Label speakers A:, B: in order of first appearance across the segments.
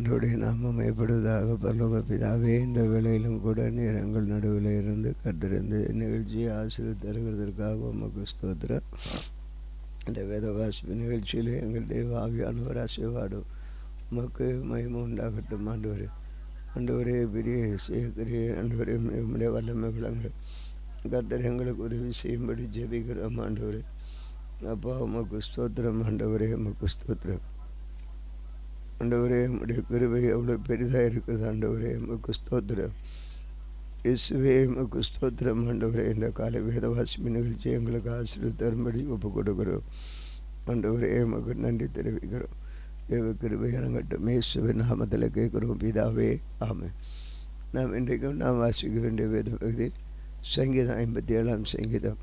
A: ஆண்டவருடைய நாமம் மையப்படுவதாக. பரலோக பிதாவே, இந்த வேளையிலும் கூட நீர் எங்கள் நடுவில் இருந்து கத்திருந்து நிகழ்ச்சியை ஆசீர்வதித்து தருகிறதற்காக உமக்கு ஸ்தோத்திரம். இந்த வேத வாசிப்பு நிகழ்ச்சியிலே எங்கள் தெய்வ ஆவியானவர் ஆசீர்வாடும் உமக்கு மகிமை உண்டாகட்டும். ஆண்டவரே பெரிய செய்யக்கிறிய ஆண்டவரே நம்முடைய வல்லமை விளங்க கத்தர் எங்களுக்கு உதவி செய்யும்படி ஜெபிக்கிறோம். ஆண்டவரே அப்பா உமக்கு ஸ்தோத்திரம். ஆண்டவரே உமக்கு ஸ்தோத்திரம். ஆண்டவரே உம்முடைய கிருபை எவ்வளோ பெரிதாக இருக்கிறது. ஆண்டவரே உமக்கு ஸ்தோத்திரம். இயேசுவே உமக்கு ஸ்தோத்திரம். ஆண்டவரே இந்த காலை வேத வாசிப்பு நிகழ்ச்சி எங்களுக்கு ஆசீர்வாதம் தரும்படி ஒப்பு கொடுக்கிறோம். ஆண்டவரே உமக்கு நன்றி தெரிவிக்கிறோம். தேவ கிருபை இறங்கட்டும். இயேசுவின் நாமத்தில் கேட்கிறோம் பிதாவே, ஆமென். நாம் இன்றைக்கும் நாம் வாசிக்க வேண்டிய வேத பகுதி சங்கீதம் 57ஆம் சங்கீதம்.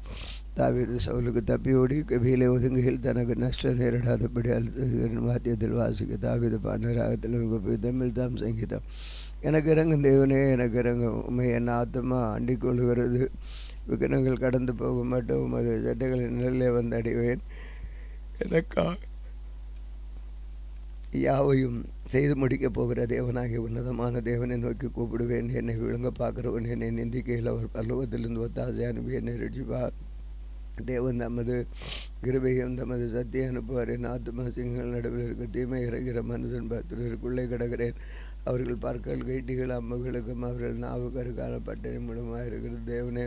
A: தாவீது சவுலுக்கு தப்பி ஓடி கபியிலே ஒதுங்குகையில் தனக்கு நஷ்டம் நேரிடாதபடி வாத்தியத்தில் வாசிக்க தாவீது பாடின ராகத்தில் தமிழ் தாம் சங்கீதம். எனக்கு இறங்கும் தேவனே, எனக்கு இறங்கும். உண்மை என் ஆத்மா அண்டிக் கொள்கிறது. விக்கிரங்கள் கடந்து போக மாட்டோம். உமது சட்டைகளின் நிலையிலே வந்து அடைவேன். எனக்கா யாவையும் செய்து முடிக்கப் போகிற தேவனாகிய உன்னதமான தேவனை நோக்கி கூப்பிடுவேன். என்னை விழுங்க பார்க்குறவன் என்னை நிந்திக்கையில் அவர் பல்லவத்திலிருந்து ஒத்தாசை அனுப்பி என்னை ரட்சிப்பார். தேவன் தமது கிருபையும் தமது சத்தியை அனுப்புவார். என் ஆத்துமா சிங்கங்கள் நடுவில் இருக்க தீமை இறங்கிற மனுஷன் பத்திரருக்குள்ளே கிடக்கிறேன். அவர்கள் பற்கள் கைட்டிகள் அம்புகளுக்கும் அவர்கள் நாவுக்கருக்கான பட்டணி மூலமாக இருக்கிறது. தேவனே,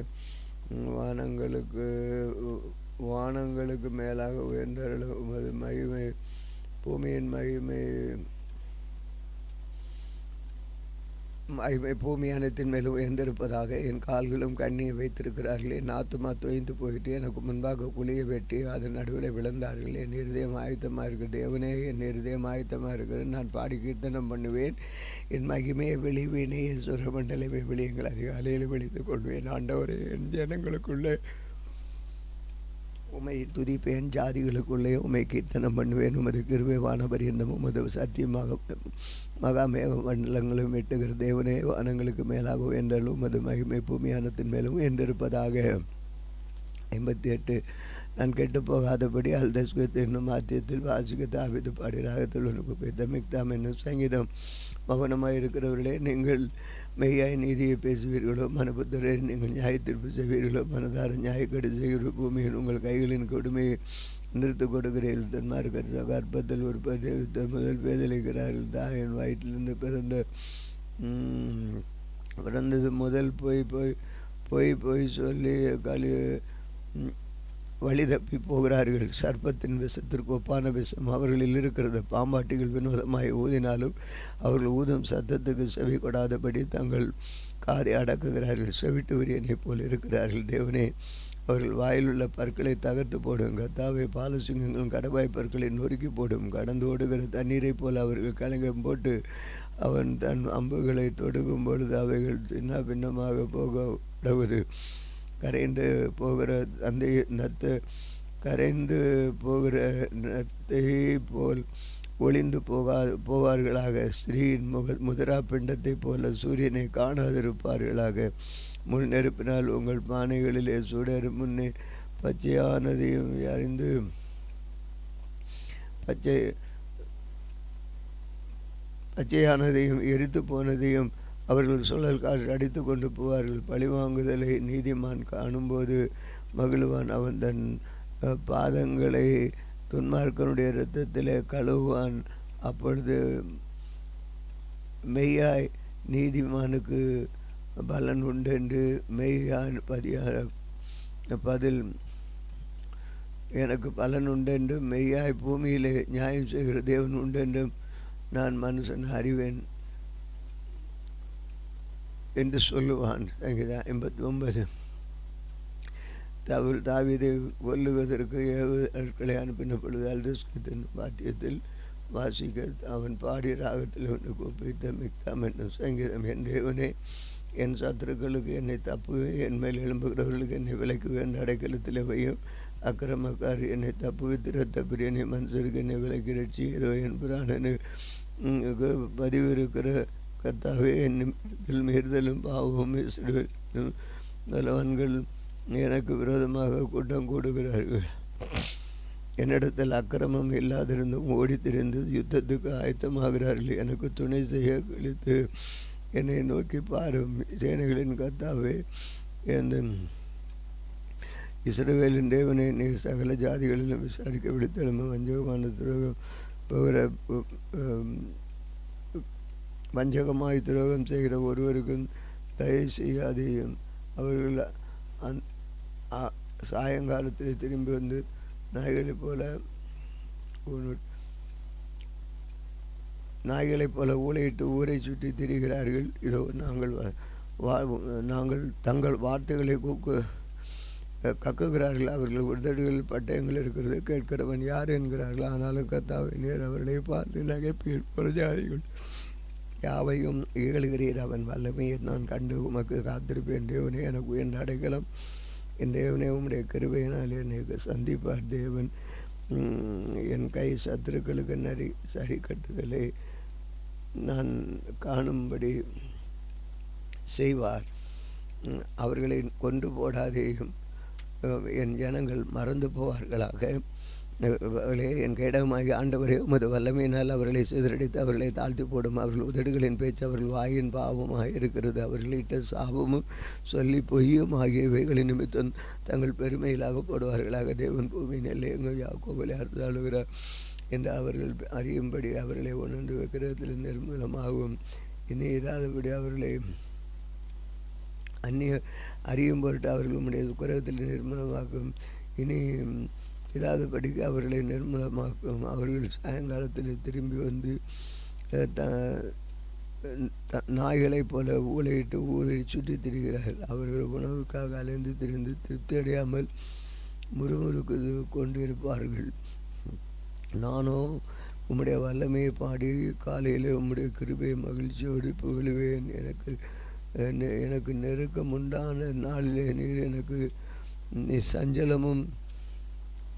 A: வானங்களுக்கு மேலாக உயர்ந்தருள உமது மகிமை பூமியின் மகிமை பூமியானத்தின் மேல் உயர்ந்திருப்பதாக. என் கால்களும் கண்ணியை வைத்திருக்கிறார்கள். என் ஆத்துமா தொய்ந்து போயிட்டு எனக்கு முன்பாக குழியை வெட்டி அதன் நடுவில் விழுந்தார்கள். என் இருதயம் ஆயத்தமாக இருக்குது. தேவனே, என் இருதயம் ஆயத்தமாக இருக்குது. நான் பாடி கீர்த்தனம் பண்ணுவேன். என் மகிமையை வெளிவீனே சுரமண்டலமே வெளியங்கள் அதிகாலையில் வெளித்துக் கொள்வேன். ஆண்டவரே, என் ஜனங்களுக்குள்ளே உமை துதிப்பேன். ஜாதிகளுக்குள்ளே உமை கீர்த்தனம் பண்ணுவேன். உமது கிருபை வானபரியந்தமும் உமது சத்தியமாக மகாமேக மண்டலங்களும் எட்டுகிற தேவனே, வானங்களுக்கு மேலாக உயர்ந்தாலும் உமது மகிமை பூமியானத்தின் மேலும் உயர்ந்திருப்பதாக. 58. நான் கெட்டு போகாதபடி அல்தஸ்கத் என்னும் ஆத்தியத்தில் வாசிக்க தாவீது பாடி ராகத்தில் உனக்கு தமிக்தாம் என்னும் சங்கீதம். மௌனமாக இருக்கிறவர்களே, நீங்கள் மெய்யாய் நீதியை பேசுவீர்களோ? மனபுத்தரே, நீங்கள் நியாய தீர்ப்பு செய்வீர்களோ? மனதார நியாயக்கடி செய்கிற பூமியில் உங்கள் கைகளின் கொடுமையை நிறுத்து கொடுக்கிறீர்கள். தன்மார்க்கர் கர்ப்பத்தில் ஒரு முதல் பேதலிக்கிறார்கள். தாயின் வயிற்றிலிருந்து பிறந்தது முதல் போய் சொல்லி வழி தப்பி போகிறார்கள். சர்ப்பத்தின் விஷத்திற்கு ஒப்பான விஷம் அவர்களில் இருக்கிறது. பாம்பாட்டிகள் வினோதமாய் ஊதினாலும் அவர்கள் ஊதும் சத்தத்துக்கு செவி கொடாதபடி தங்கள் காதை அடக்குகிறார்கள். செவிட்டு விரியனை போல் இருக்கிறார்கள். தேவனே, அவர்கள் வாயில் உள்ள பற்களை தகர்த்து போடும். கத்தாவை பாலசிங்கங்களும் கடவாய் பற்களை நொறுக்கி போடும். கடந்து ஓடுகிற தண்ணீரை போல் அவர்கள் கலங்கம் போட்டு அவன் தன் அம்புகளை தொடுக்கும் பொழுது அவைகள் சின்ன பின்னமாக போக உடவுது. கரைந்து போகிற நத்தை போல் ஒளிந்து போவார்களாக. ஸ்திரீயின் முதிரா பிண்டத்தை போல சூரியனை காணாதிருப்பார்களாக. முள் நெருப்பினால் உங்கள் பானைகளிலே சுடரும். முன்னே பச்சையானதையும் அறிந்து பச்சையானதையும் எரித்து போனதையும் அவர்கள் சுழல்கால் அடித்து கொண்டு போவார்கள். பழிவாங்குதலை நீதிமான் காணும்போது மகிழ்வான். அவன் தன் பாதங்களை துன்மார்க்கனுடைய இரத்தத்திலே கழுவுவான். அப்பொழுது மெய்யாய் நீதிமானுக்கு பலன் உண்டென்று மெய்யான் பதில் எனக்கு பலன் உண்டென்று மெய்யாய் பூமியிலே நியாயம் செய்கிற தேவன் உண்டென்றும் நான் மனுஷன் அறிவேன் என்று சொல்லுவான். 89. தாவீதை கொல்லுவதற்கு ஏவுகளை அனுப்பின பொழுது அல்தஸ்கத்தின் வாத்தியத்தில் வாசிக்க அவன் பாடிய ராகத்தில் ஒன்று கூப்பித்த மிக்தாம் என்னும் சங்கீதம். என் தேவனே, என் சத்துருக்களுக்கு என்னை தப்புவே, என் மேல் எழும்புகிறவர்களுக்கு என்னை விலக்குவேன். அடைக்கலத்தில் வையும் அக்கிரமக்கார் என்னை தப்புவித்து இரத்த பிரியனை மனுஷருக்கு என்னை விலக்கி ரட்சி. ஏதோ என் பிராணனு பதிவு இருக்கிற கர்த்தாவே, என்னிடத்தில் மீறுதலும் பாவமும் பலவான்கள் எனக்கு விரோதமாக கூட்டம் கூடுகிறார்கள். என்னிடத்தில் அக்கிரமம் இல்லாதிருந்தும் ஓடி திரிந்து யுத்தத்துக்கு ஆயத்தமாகிறார்கள். எனக்கு துணை செய்ய கழித்து என்னை நோக்கி பாரும். சேனைகளின் கர்த்தாவே, இந்த இஸ்ரவேலின் தேவனே, நீ சகல ஜாதிகளிலும் விசாரிக்க விடுத்தெழும்பு. வஞ்சகமான துரோகம் போகிற வஞ்சகமாய் துரோகம் செய்கிற ஒருவருக்கும் தயவு செய்யாதையும். அவர்கள் சாயங்காலத்தில் திரும்பி வந்து நாய்களைப் போல ஊழையிட்டு ஊரை சுற்றி திரிகிறார்கள். இதோ நாங்கள் தங்கள் வார்த்தைகளை கக்குகிறார்கள். அவர்கள் உதடுகளில் பட்டயங்கள் இருக்கிறது. கேட்கிறவன் யார் என்கிறார்கள். ஆனாலும் கர்த்தாவே, நீர் அவர்களை பார்த்து நகைப்பீர். புறஜாதிகள் யாவையும் இகழுகிறீர். அவன் வல்லமையை நான் கண்டு உமக்கு காத்திருப்பேன். தேவனே, எனக்கு உயர்ந்த அடைக்கலம். என் தேவனே, உம்முடைய கிருபையினால் என்னை சந்திப்பார். தேவன் என் கை சத்துருக்களுக்கு சரி கட்டுதலை நான் காணும்படி செய்வார். அவர்களை கொன்று போடாதேயும். என் ஜனங்கள் மறந்து போவார்களாக. என் கேடகமாகி ஆண்டவரே, உமது வல்லமையினால் அவர்களை சிதறடித்து அவர்களை தாழ்த்தி போடும். அவர்கள் உதடுகளின் பேச்சு அவர்கள் வாயின் பாவமாக இருக்கிறது. அவர்களிட்ட சாபமும் சொல்லி பொய்யும் ஆகியவைகளின் நிமித்தம் தங்கள் பெருமையில் அகப்படுவார்களாக. தேவன் பூமியின் எல்லையங்கள் யாக்கோபிலே அறுத்தாளுகிறார் என்று அவர்கள் அறியும்படி அவர்களை உணர்ந்து விக்கிரகத்தில் நிர்மூலமாகும். இனி இராதபடி அவர்களை அறியும் பொருட்டு அவர்கள் உம்முடைய குரகத்தில் நிர்மூலமாக்கும். இனி இராதபடிக்கு அவர்களை நிர்மூலமாக்கும். அவர்கள் சாயங்காலத்தில் திரும்பி வந்து நாய்களைப் போல ஊழையிட்டு ஊரை சுற்றி திரிகிறார்கள். அவர்கள் உணவுக்காக அலைந்து திரிந்து திருப்தி அடையாமல் முறுமுறுக்கு கொண்டிருப்பார்கள். நானோ உம்முடைய வல்லமையை பாடி காலையில் உம்முடைய கிருபையை மகிழ்ச்சியோடு புகழுவேன். எனக்கு நெருக்கம் உண்டான நாளிலே நீர் எனக்கு சஞ்சலமும்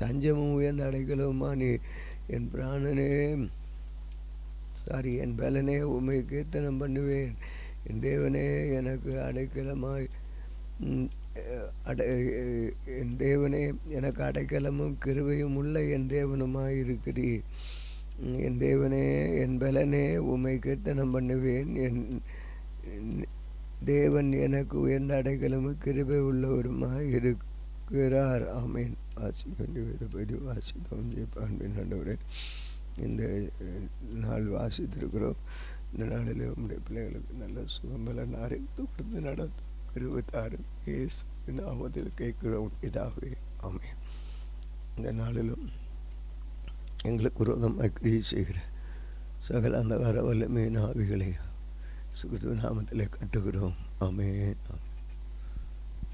A: தஞ்சமும் உயர்ந்த அடைக்கலவுமா. நீ என் பிராணனே என் பலனே உம்மை கீர்த்தனம் பண்ணுவேன். என் தேவனே, எனக்கு அடைக்கலமாய் என் தேவனே, எனக்கு அடைக்கலமும் கிருபையும் உள்ள என் தேவனுமாய் இருக்கிறீர். என் தேவனே, என் பலனே, உம்மை கீர்த்தனம் பண்ணுவேன். என் தேவன் எனக்கு உயர்ந்த அடைக்கலமும் கிருபை உள்ளவருமாய் இருக்கிறார். ஆமேன். வாசித்தோம் ஜெயப்பான்பின் ஆண்டவரே, இந்த நாள் வாசித்திருக்கிறோம். இந்த நாளில் உங்களுடைய பிள்ளைகளுக்கு நல்ல சுகம்பலன் அறிவித்து கொடுத்து நடத்தும் கிருபைத்தாரும் இயேசு நாமத்தில் கேட்கிறோம் இதாகவே. ஆமேன். இந்த நாளிலும் எங்களுக்கு விரோதமாக கிரியை செய்கிற சகல அந்தகார வல்லமையின் ஆவிகளை சுகிருத்து நாமத்தில் கட்டுகிறோம். ஆமேன்.